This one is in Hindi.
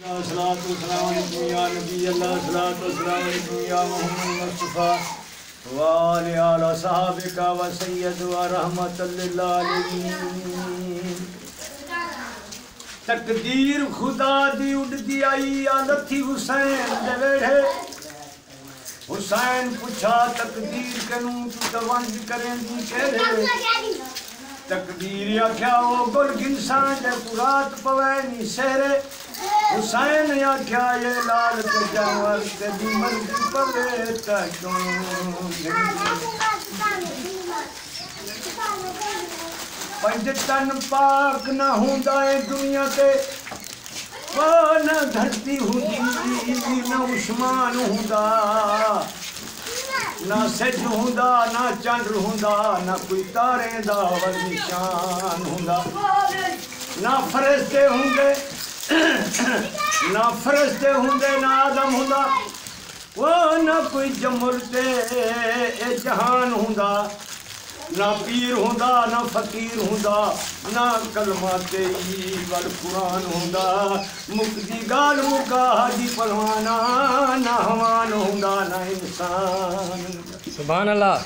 सलातो सलाम अलैकुम या नबी अल्लाह सलातो सलाम अलैकुम या मोहम्मद मुस्तफा व आला सहाबिका व सय्यद व रहमतल लिल आलमीन। तकदीर खुदा दी उड़दी आई या लथी हुसैन दे वेड़े। हुसैन पूछा तकदीर कनू तू तवंज करेंदी केड़े। तकदीर आख्या ओ गुल गिनसान दे कुरात पवे नी सेरे। हुसैन आख्या ये लाल ते जानवर ते दी मर्जी पवे ता पंज तन पाक न हुंदा है दुनिया ते वो न धरती हुंदी न उस्मान हुंदा ना सिज हुंदा ना चंद्र हुंदा ना कोई तारे दा निशान हुंदा ना फरिश्ते हुंदे ना फरिश्ते हुंदे ना आदम हुंदा वो ना कोई जमुल ते ए जहान हुंदा ना पीर हुंदा ना फकीर हुंदा ना कलमा ते वल कुरान हुंदा मुक्ति गाल मुका हाजी पलवाना ना हवान हुंदा ना इंसान। सुभान अल्लाह।